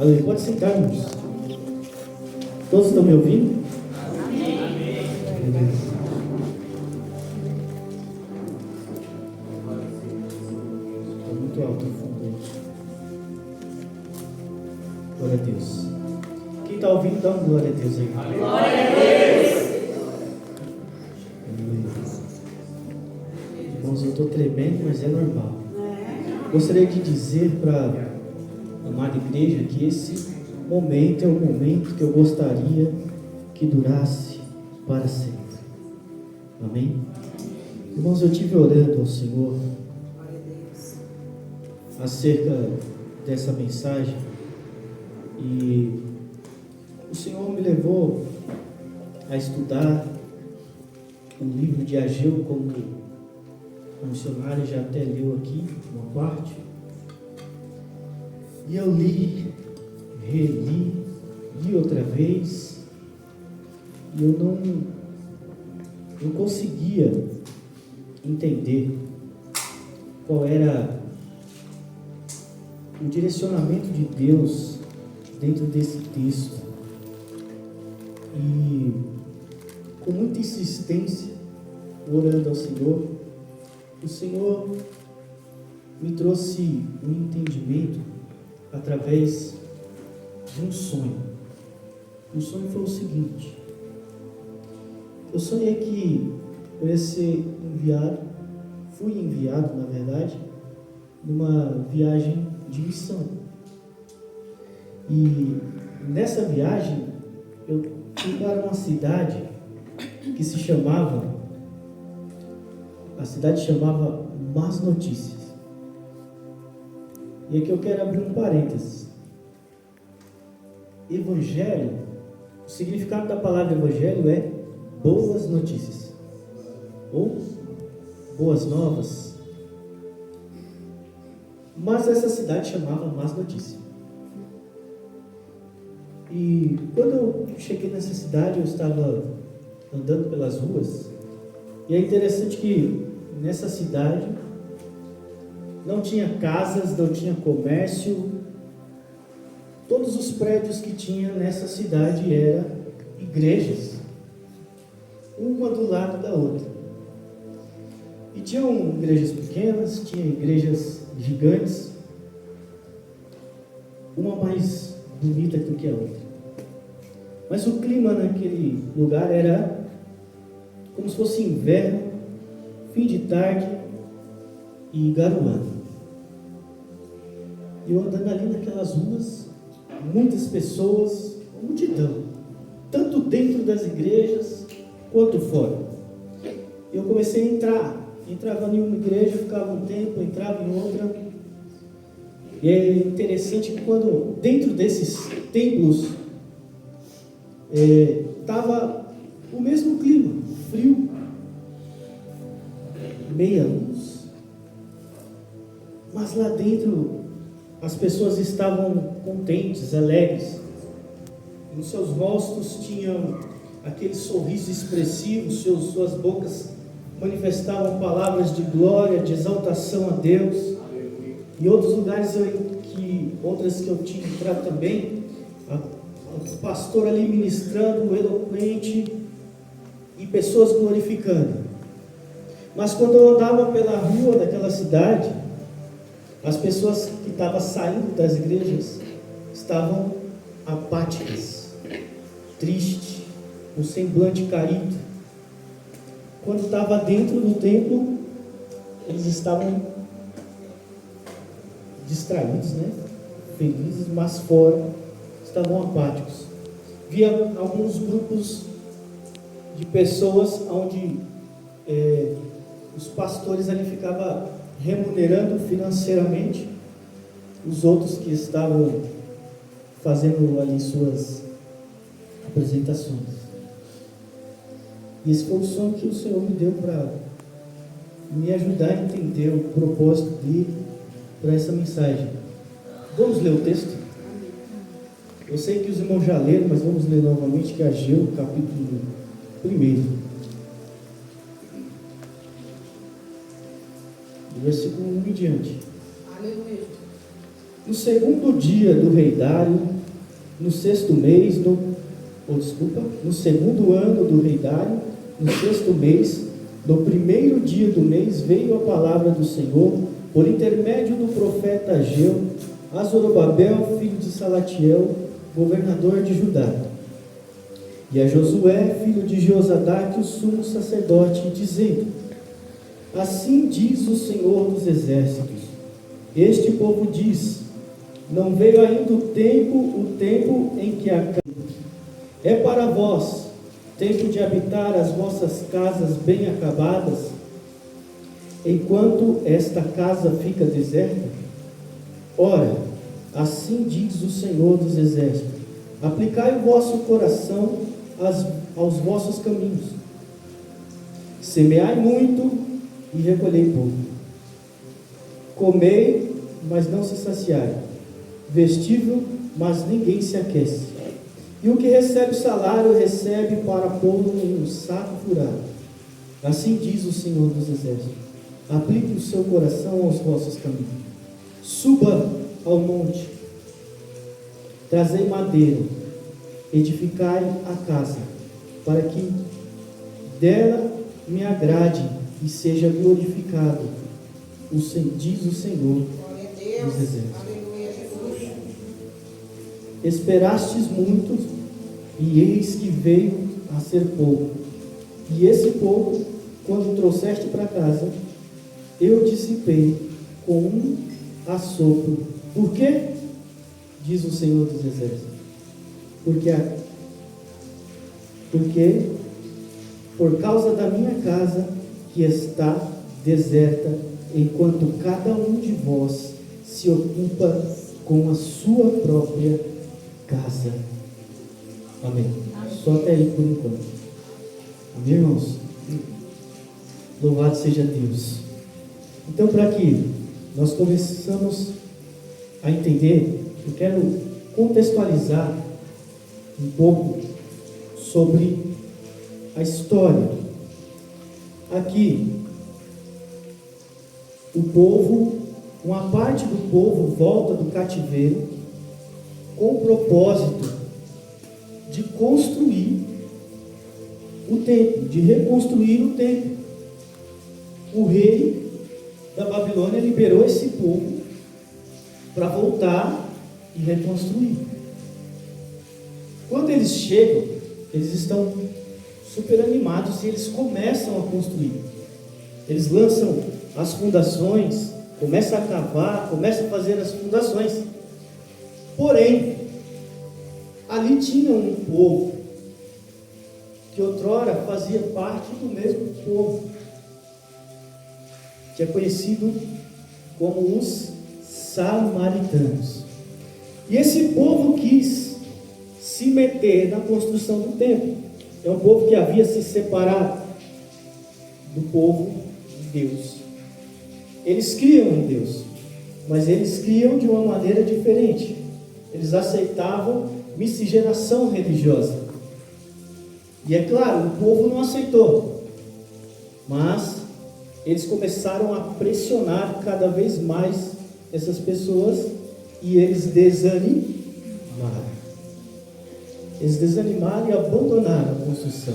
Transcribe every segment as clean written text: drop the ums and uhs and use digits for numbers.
Aleluia. Pode sentar, irmãos. Todos estão me ouvindo? Amém. Está muito alto o fundo aí. Glória a Deus. Quem está ouvindo, dá uma glória a Deus aí. Glória a Deus. Irmãos, eu estou tremendo, mas é normal. Gostaria de dizer para a amada igreja que esse momento é o momento que eu gostaria que durasse para sempre. Amém? Irmãos, eu estive orando ao Senhor acerca dessa mensagem e o Senhor me levou a estudar o livro de Ageu, como o missionário já até leu aqui uma parte, e eu li, reli, li outra vez, e eu não conseguia entender qual era o direcionamento de Deus dentro desse texto. E com muita insistência, orando ao Senhor, o Senhor me trouxe um entendimento através de um sonho. O sonho foi o seguinte: eu sonhei que eu ia ser fui enviado, na verdade, numa viagem de missão. E nessa viagem eu fui para uma cidade que a cidade chamava Más Notícias. E aqui eu quero abrir um parênteses. Evangelho, o significado da palavra evangelho é boas notícias, ou boas novas. Mas essa cidade chamava Más Notícias. E quando eu cheguei nessa cidade, eu estava andando pelas ruas, e é interessante que nessa cidade não tinha casas, não tinha comércio. Todos os prédios que tinha nessa cidade eram igrejas, uma do lado da outra. E tinham igrejas pequenas, tinha igrejas gigantes, uma mais bonita do que a outra. Mas o clima naquele lugar era como se fosse inverno, fim de tarde e garoando. E eu andando ali naquelas ruas, muitas pessoas, uma multidão, tanto dentro das igrejas quanto fora. Eu comecei a entrava em uma igreja, ficava um tempo, entrava em outra. E é interessante que quando dentro desses templos estava o mesmo clima, frio, meia luz, mas lá dentro as pessoas estavam contentes, alegres. Nos seus rostos tinham aquele sorriso expressivo, suas bocas manifestavam palavras de glória, de exaltação a Deus. Em outros lugares outras que eu tinha entrado também, o pastor ali ministrando, eloquente, e pessoas glorificando. Mas quando eu andava pela rua daquela cidade, as pessoas que estavam saindo das igrejas estavam apáticas, tristes, com semblante caído. Quando estava dentro do templo, eles estavam distraídos, felizes, mas fora estavam apáticos. Via alguns grupos de pessoas onde os pastores ali ficavam remunerando financeiramente os outros que estavam fazendo ali suas apresentações. E esse foi o sonho que o Senhor me deu para me ajudar a entender o propósito dele para essa mensagem. Vamos ler o texto? Eu sei que os irmãos já leram, mas vamos ler novamente, que é Ageu, capítulo 1, do versículo 1 em diante. Aleluia. No segundo dia do rei Dário, no sexto mês, no segundo ano do rei Dário, no sexto mês, no primeiro dia do mês, veio a palavra do Senhor, por intermédio do profeta Ageu, a Zorobabel, filho de Salatiel, governador de Judá, e a Josué, filho de Josadaque, o sumo sacerdote, dizendo: assim diz o Senhor dos exércitos, este povo diz, não veio ainda o tempo em que é para vós, tempo de habitar as vossas casas bem acabadas, enquanto esta casa fica deserta? Ora, assim diz o Senhor dos exércitos, aplicai o vosso coração aos vossos caminhos, semeai muito e recolhei pouco, comei, mas não se saciai, vestível, mas ninguém se aquece, e o que recebe salário recebe para pô-lo em um saco furado. Assim diz o Senhor dos exércitos, aplique o seu coração aos vossos caminhos, suba ao monte, trazei madeira, edificai a casa, para que dela me agrade e seja glorificado, diz o Senhor dos exércitos. Esperastes muito, e eis que veio a ser pouco, e esse pouco, quando trouxeste para casa, eu dissipei com um assopro. Por quê? Diz o Senhor dos exércitos. Porque por causa da minha casa que está deserta, enquanto cada um de vós se ocupa com a sua própria casa. Amém. Só até aí por enquanto. Amém, irmãos? Louvado seja Deus. Então, para que nós começamos a entender, eu quero contextualizar um pouco sobre a história. Aqui, o povo, uma parte do povo volta do cativeiro com o propósito de construir o templo, de reconstruir o templo. O rei da Babilônia liberou esse povo para voltar e reconstruir. Quando eles chegam, eles estão super animados e eles começam a construir. Eles lançam as fundações, começam a cavar, começam a fazer as fundações. Porém, ali tinha um povo que outrora fazia parte do mesmo povo, que é conhecido como os samaritanos. E esse povo quis se meter na construção do templo. É um povo que havia se separado do povo de Deus. Eles criam em Deus, mas eles criam de uma maneira diferente. Eles aceitavam miscigenação religiosa. E é claro, o povo não aceitou, mas eles começaram a pressionar cada vez mais essas pessoas e eles desanimaram. Eles desanimaram e abandonaram a construção.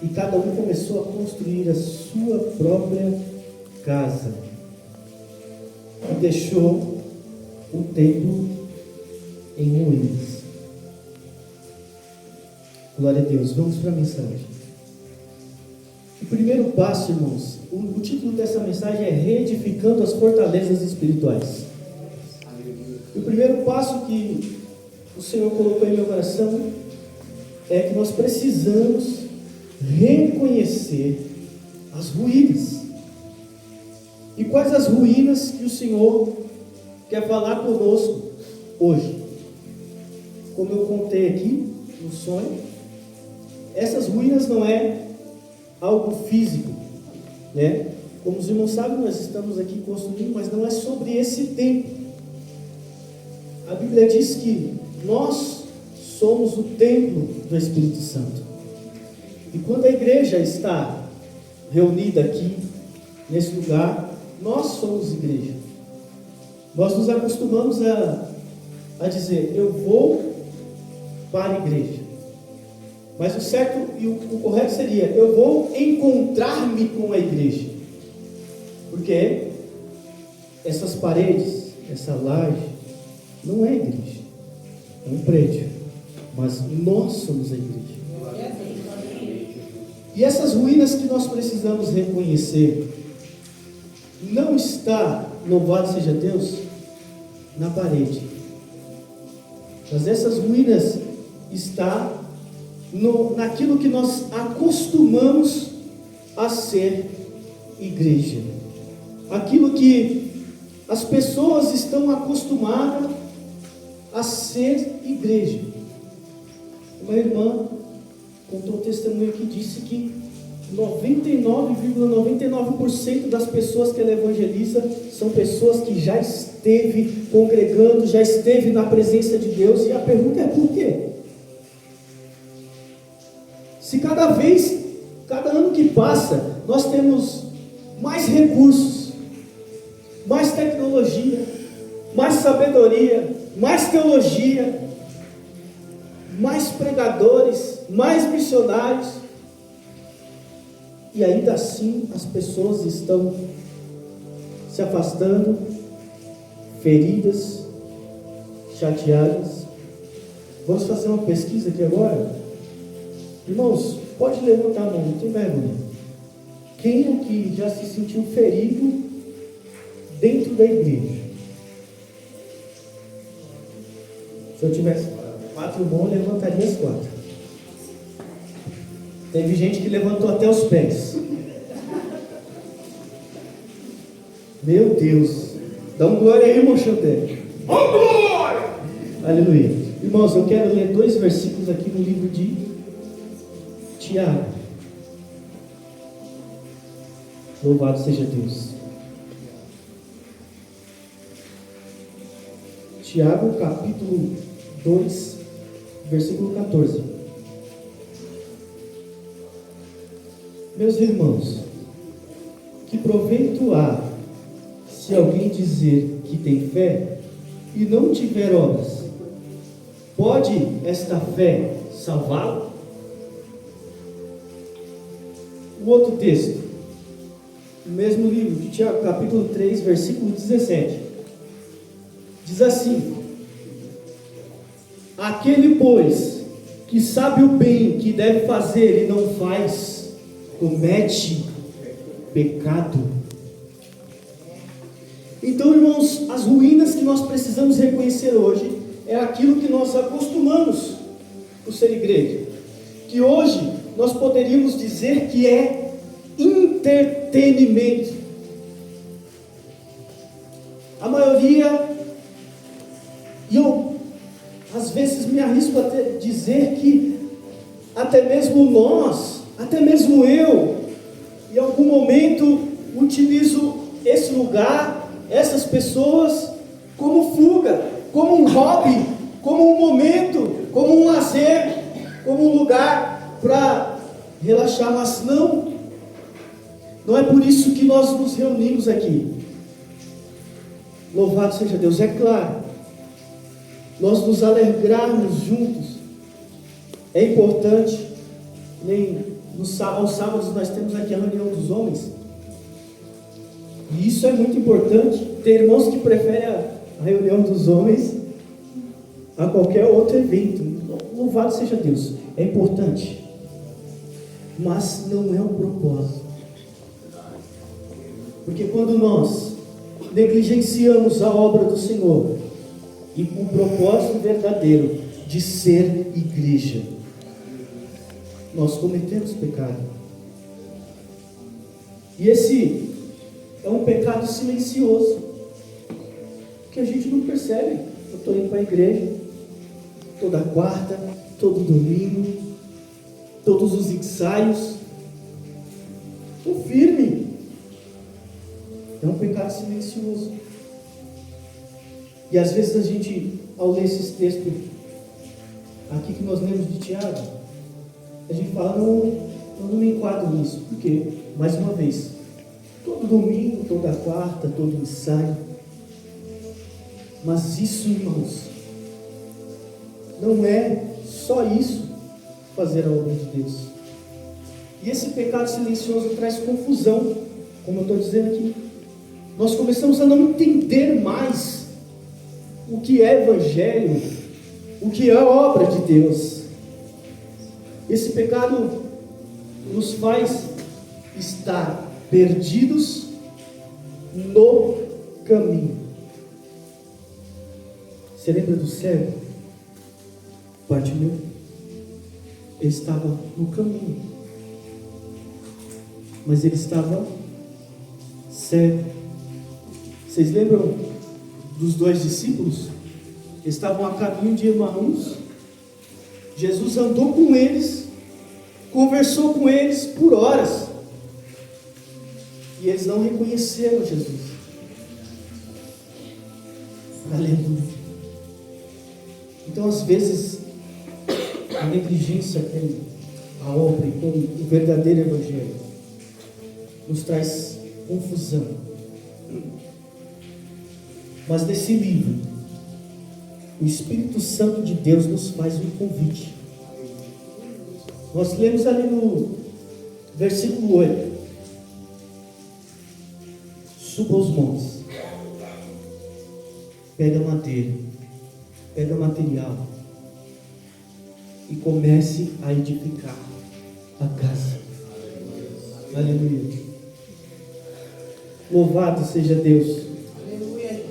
E cada um começou a construir a sua própria casa. E deixou o templo em ruínas. Glória a Deus. Vamos para a mensagem. O primeiro passo, irmãos, o título dessa mensagem é Reedificando as Fortalezas Espirituais. O primeiro passo que o Senhor colocou em meu coração é que nós precisamos reconhecer as ruínas. E quais as ruínas que o Senhor quer falar conosco hoje? Como eu contei aqui no sonho, essas ruínas não é algo físico, né? Como os irmãos sabem, nós estamos aqui construindo, mas não é sobre esse tempo. A Bíblia diz que nós somos o templo do Espírito Santo. E quando a igreja está reunida aqui, nesse lugar, nós somos igreja. Nós nos acostumamos a a dizer, eu vou para a igreja. Mas o certo e o correto seria, eu vou encontrar-me com a igreja. Porque essas paredes, essa laje, não é a igreja, é um prédio. Mas nós somos a igreja. E essas ruínas que nós precisamos reconhecer, não está, louvado seja Deus, na parede. Mas essas ruínas está naquilo que nós acostumamos a ser igreja. Aquilo que as pessoas estão acostumadas a ser igreja. Uma irmã contou um testemunho que disse que 99,99% das pessoas que ela evangeliza são pessoas que já esteve congregando, já esteve na presença de Deus. E a pergunta é por quê? Se cada ano que passa, nós temos mais recursos, mais tecnologia, mais sabedoria, mais teologia, mais pregadores, mais missionários, e ainda assim as pessoas estão se afastando, feridas, chateadas. Vamos fazer uma pesquisa aqui agora? Irmãos, pode levantar a mão, não tem vergonha. Quem aqui já se sentiu ferido dentro da igreja? Se eu tivesse 4 mãos, eu levantaria as 4. Teve gente que levantou até os pés. Meu Deus. Dá um glória aí, irmão Xandé. Glória! Aleluia. Irmãos, eu quero ler 2 versículos aqui no livro de Tiago. Louvado seja Deus. Tiago, capítulo 2, versículo 14. Meus irmãos, que proveito há se alguém dizer que tem fé e não tiver obras? Pode esta fé salvá-lo? O outro texto, no mesmo livro de Tiago, capítulo 3, versículo 17, diz assim: aquele, pois, que sabe o bem que deve fazer e não faz, comete pecado. Então, irmãos, as ruínas que nós precisamos reconhecer hoje é aquilo que nós acostumamos por ser igreja, que hoje nós poderíamos dizer que é entretenimento. A maioria, e eu às vezes me arrisco a dizer que até mesmo nós, até mesmo eu, em algum momento utilizo esse lugar, essas pessoas, como fuga, como um hobby, como um momento, como um lazer, como um lugar para relaxar. Mas não é por isso que nós nos reunimos aqui. Louvado seja Deus. É claro, nós nos alegrarmos juntos é importante. Nem aos sábados nós temos aqui a reunião dos homens, e isso é muito importante. Tem irmãos que preferem a reunião dos homens a qualquer outro evento. Louvado seja Deus, é importante, mas não é o propósito. Porque quando nós negligenciamos a obra do Senhor e com o propósito verdadeiro de ser igreja, nós cometemos pecado. E esse é um pecado silencioso, que a gente não percebe. Eu estou indo para a igreja toda quarta, todo domingo, todos os ensaios, estou firme. É um pecado silencioso. E às vezes a gente, ao ler esses textos aqui que nós lemos de Tiago, a gente fala, eu não me enquadro nisso. Por quê? Mais uma vez, todo domingo, toda quarta, todo ensaio. Mas isso, irmãos, não é só isso fazer a obra de Deus. E esse pecado silencioso traz confusão, como eu estou dizendo aqui. Nós começamos a não entender mais o que é evangelho, o que é a obra de Deus. Esse pecado nos faz estar perdidos no caminho. Você lembra do cego? Bartimeu? Ele estava no caminho, mas ele estava cego. Vocês lembram dos dois discípulos? Eles estavam a caminho de Emaús. Jesus andou com eles, conversou com eles por horas, e eles não reconheceram Jesus. Aleluia. Então, às vezes, a negligência com a obra e com o verdadeiro evangelho nos traz confusão. Mas nesse livro, o Espírito Santo de Deus nos faz um convite. Nós lemos ali no versículo 8: suba aos montes, pega madeira, pega material e comece a edificar a casa. Aleluia. Louvado seja Deus. Aleluia.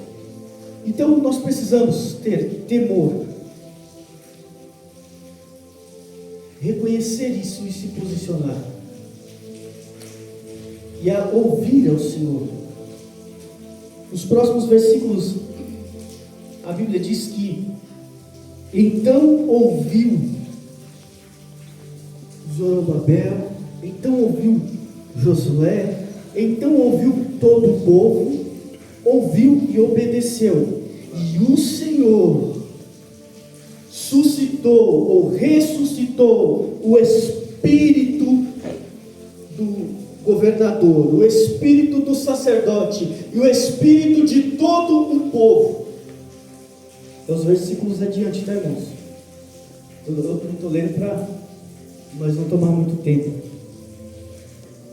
Então nós precisamos ter temor, reconhecer isso e se posicionar, e a ouvir ao Senhor. Nos próximos versículos, a Bíblia diz que então ouviu Zorobabel, então ouviu Josué, então ouviu todo o povo, ouviu e obedeceu. E o Senhor suscitou ou ressuscitou o espírito do governador, o espírito do sacerdote e o espírito de todo o povo. É os versículos adiante, tá, irmãos? Eu não estou lendo para nós não tomar muito tempo.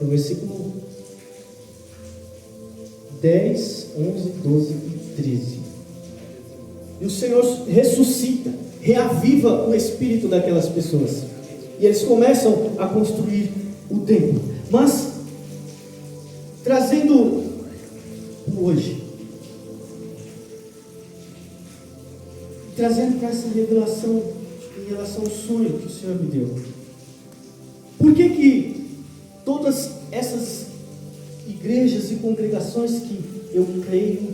O versículo 10, 11, 12 e 13. E o Senhor ressuscita, reaviva o espírito daquelas pessoas. E eles começam a construir o templo. Mas, trazendo hoje, trazendo para essa revelação em relação ao sonho que o Senhor me deu. Por que todas essas igrejas e congregações que eu creio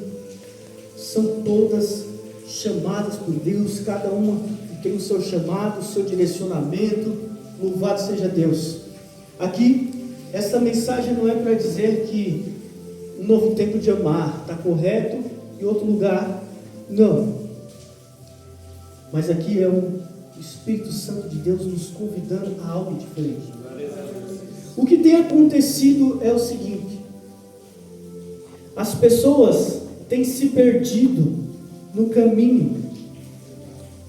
são todas chamadas por Deus, cada uma tem o seu chamado, o seu direcionamento? Louvado seja Deus. Aqui, essa mensagem não é para dizer que um novo tempo de amar está correto e outro lugar não. Mas aqui é o Espírito Santo de Deus nos convidando a algo diferente. O que tem acontecido é o seguinte: as pessoas têm se perdido no caminho,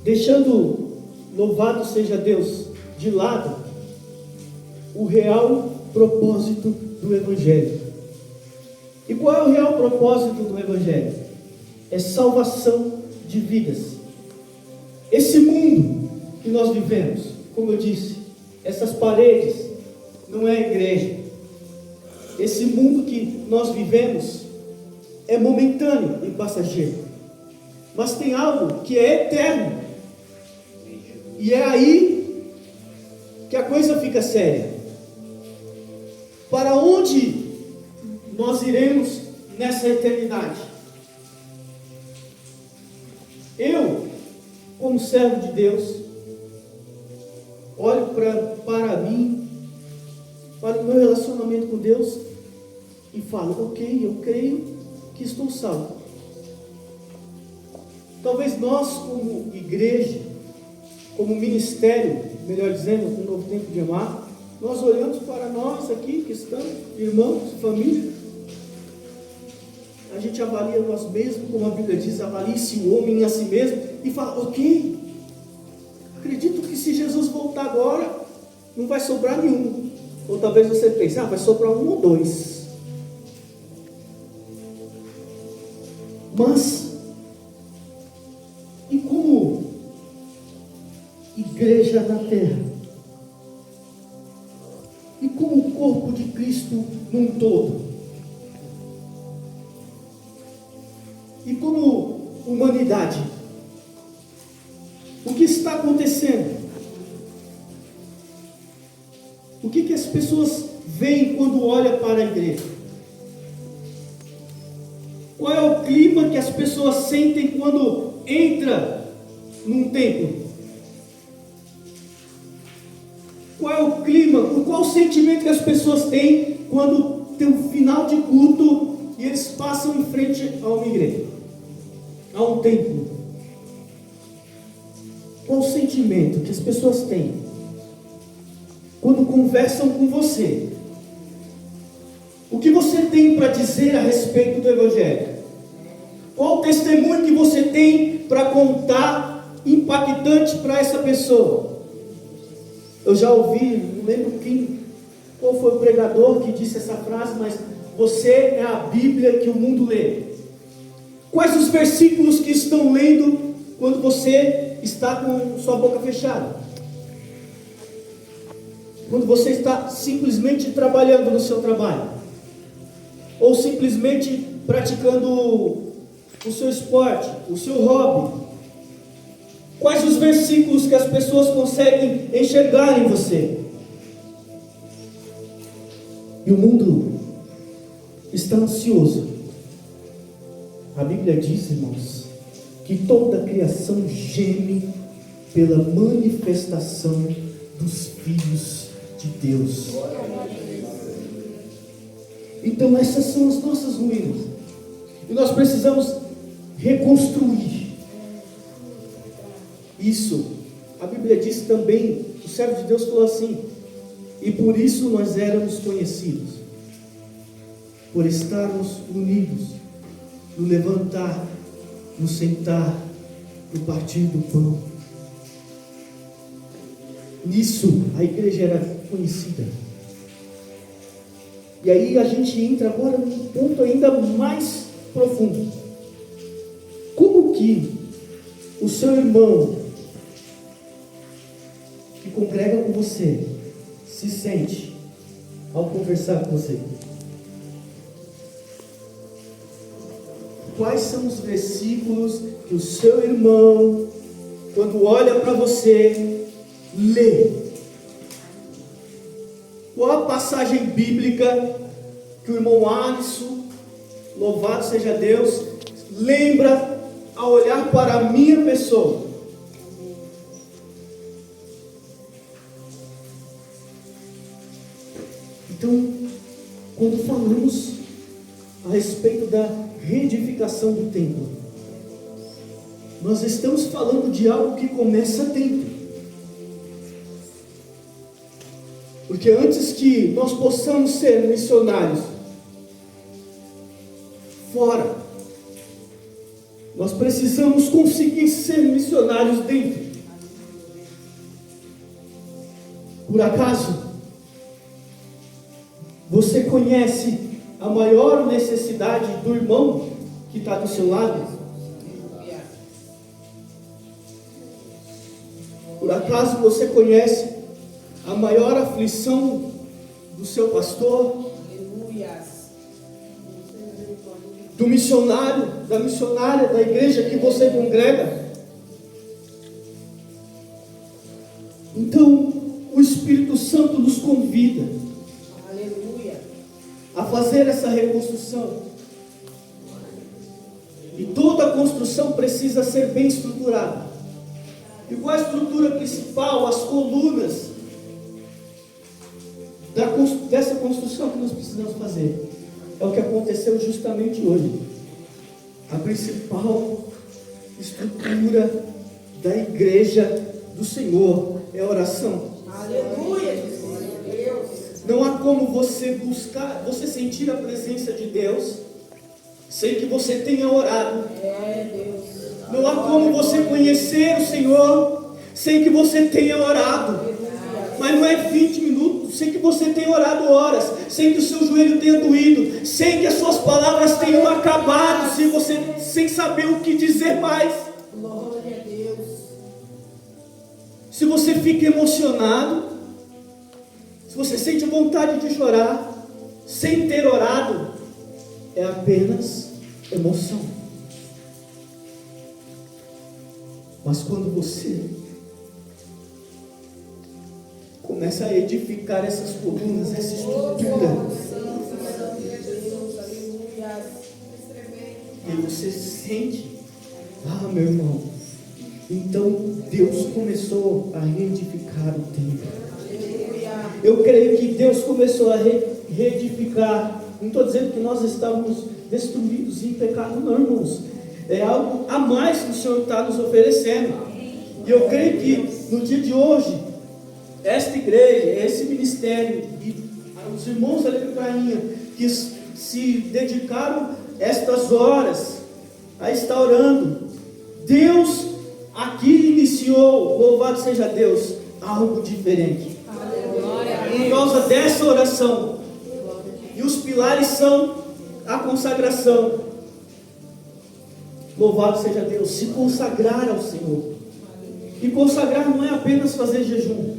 deixando, louvado seja Deus, de lado o real propósito do Evangelho. E qual é o real propósito do Evangelho? É salvação de vidas. Esse mundo que nós vivemos, como eu disse, essas paredes não é a igreja. Esse mundo que nós vivemos é momentâneo e passageiro, mas tem algo que é eterno. E é aí que a coisa fica séria. Para onde nós iremos nessa eternidade? Eu, como servo de Deus, olho para mim, para o meu relacionamento com Deus e falo: ok, eu creio que estou salvo. Talvez nós, como igreja, como ministério, melhor dizendo, um novo tempo de amar, nós olhamos para nós aqui que estamos, irmãos, família, a gente avalia nós mesmos, como a Bíblia diz, avalie-se o homem a si mesmo, e fala: ok, Acredito que se Jesus voltar agora, não vai sobrar nenhum. Ou talvez você pense, vai sobrar um ou dois. Mas, e como igreja na terra? E como o corpo de Cristo num todo? E como humanidade? O que está acontecendo? O que as pessoas veem quando olham para a igreja? Qual é o clima que as pessoas sentem quando entra num templo? Qual é o clima, qual o sentimento que as pessoas têm quando tem um final de culto e eles passam em frente a uma igreja, a um templo? Qual o sentimento que as pessoas têm quando conversam com você? O que você tem para dizer a respeito do Evangelho? Qual o testemunho que você tem para contar impactante para essa pessoa? Eu já ouvi, não lembro qual foi o pregador que disse essa frase, mas você é a Bíblia que o mundo lê. Quais os versículos que estão lendo quando você está com sua boca fechada? Quando você está simplesmente trabalhando no seu trabalho? Ou simplesmente praticando o seu esporte, o seu hobby? Quais os versículos que as pessoas conseguem enxergar em você? E o mundo está ansioso. A Bíblia diz, irmãos, que toda a criação geme pela manifestação dos filhos de Deus. Então essas são as nossas ruínas. E nós precisamos reconstruir. Isso, a Bíblia diz também, o servo de Deus falou assim: e por isso nós éramos conhecidos, por estarmos unidos, no levantar, no sentar, no partir do pão. Nisso a igreja era conhecida. E aí a gente entra agora num ponto ainda mais profundo. Como que o seu irmão que congrega com você se sente ao conversar com você? Quais são os versículos que o seu irmão, quando olha para você, lê? Qual a passagem bíblica que o irmão Alisson, louvado seja Deus, lembra ao olhar para a minha pessoa? Então, quando falamos a respeito da reedificação do templo, nós estamos falando de algo que começa dentro. Porque antes que nós possamos ser missionários fora, nós precisamos conseguir ser missionários dentro. Por acaso, você conhece a maior necessidade do irmão que está do seu lado? Por acaso você conhece a maior aflição do seu pastor? Do missionário, da missionária da igreja que você congrega? Então, o Espírito Santo nos convida a fazer essa reconstrução. E toda a construção precisa ser bem estruturada. E qual a estrutura principal, as colunas dessa construção que nós precisamos fazer? É o que aconteceu justamente hoje. A principal estrutura da igreja do Senhor é a oração. Aleluia. Não há como você buscar, você sentir a presença de Deus sem que você tenha orado. Não há como você conhecer o Senhor Sei que você tenha orado, mas não é 20 minutos. Sei que você tenha orado horas. Sei que o seu joelho tenha doído. Sei que as suas palavras tenham acabado, sem saber o que dizer mais. Glória a Deus. Se você fica emocionado, se você sente vontade de chorar, sem ter orado, é apenas emoção. Mas quando você começa a edificar essas colunas, essa estrutura, e você sente, meu irmão, então Deus começou a reedificar o templo. Eu creio que Deus começou a reedificar. Não estou dizendo que nós estávamos destruídos em pecado, não, irmãos. É algo a mais que o Senhor está nos oferecendo. E eu creio que no dia de hoje, esta igreja, esse ministério e os irmãos ali da Prainha que se dedicaram estas horas a estar orando, Deus aqui iniciou, louvado seja Deus, algo diferente. Por causa dessa oração. E os pilares são a consagração. Louvado seja Deus. Se consagrar ao Senhor. E consagrar não é apenas fazer jejum.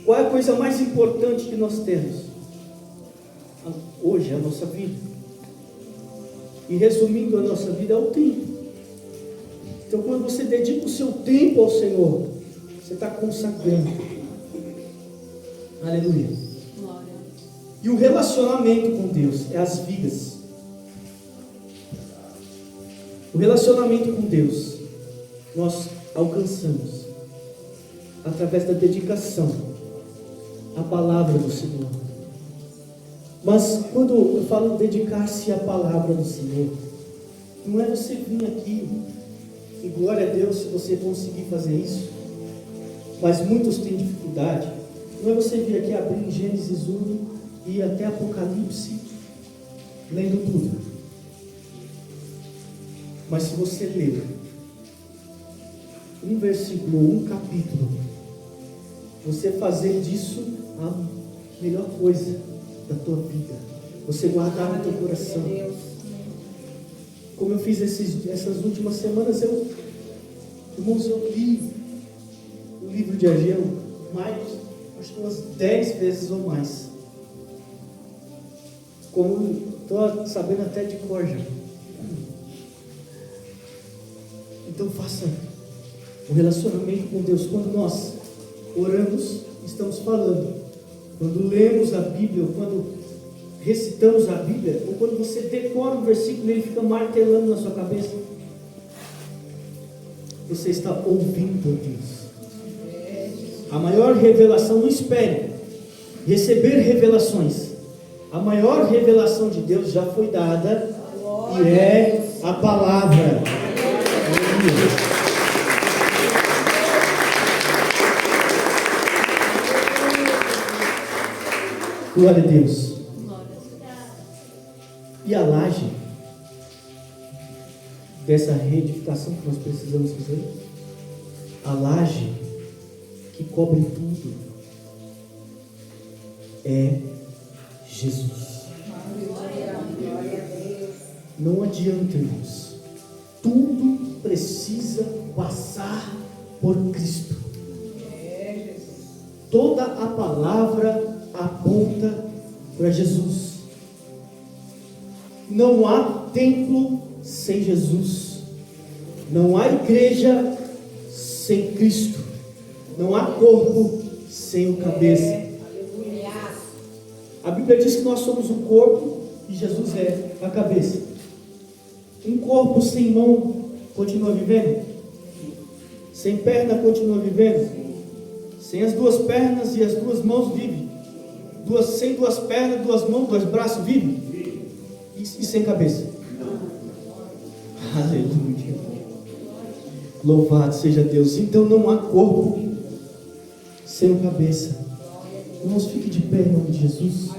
Qual é a coisa mais importante que nós temos hoje? A nossa vida. E resumindo a nossa vida, é o tempo. Então quando você dedica o seu tempo ao Senhor, você está consagrando. Aleluia. E o relacionamento com Deus é as vigas. O relacionamento com Deus nós alcançamos através da dedicação à palavra do Senhor. Mas quando eu falo dedicar-se à palavra do Senhor, não é você vir aqui e glória a Deus se você conseguir fazer isso, mas muitos têm dificuldade. Não é você vir aqui abrir Gênesis 1 e ir até Apocalipse lendo tudo. Mas se você ler um versículo, um capítulo, você fazer disso a melhor coisa da tua vida, você guardar no teu coração. Como eu fiz essas últimas semanas, irmãos, eu li o livro de Ageu acho que umas 10 vezes ou mais. Como estou sabendo até de cor já. Então faça o relacionamento com Deus. Quando nós oramos, estamos falando. Quando lemos a Bíblia, ou quando recitamos a Bíblia, ou quando você decora um versículo e ele fica martelando na sua cabeça, você está ouvindo a Deus. A maior revelação, não espere receber revelações. A maior revelação de Deus já foi dada e é a palavra. Glória a Deus. E a laje dessa reedificação que nós precisamos fazer, a laje que cobre tudo é Jesus. Não adianta, irmãos. Tudo precisa passar por Cristo. Toda a palavra aponta para Jesus. Não há templo sem Jesus. Não há igreja sem Cristo. Não há corpo sem o cabeça. A Bíblia diz que nós somos o corpo e Jesus é a cabeça. Um corpo sem mão continua vivendo? Sem perna continua vivendo? Sem as duas pernas e as duas mãos vive? Sem duas pernas, duas mãos, dois braços vive? E sem cabeça? Aleluia. Louvado seja Deus. Então não há corpo sem cabeça. Irmãos, fique de pé em nome de Jesus.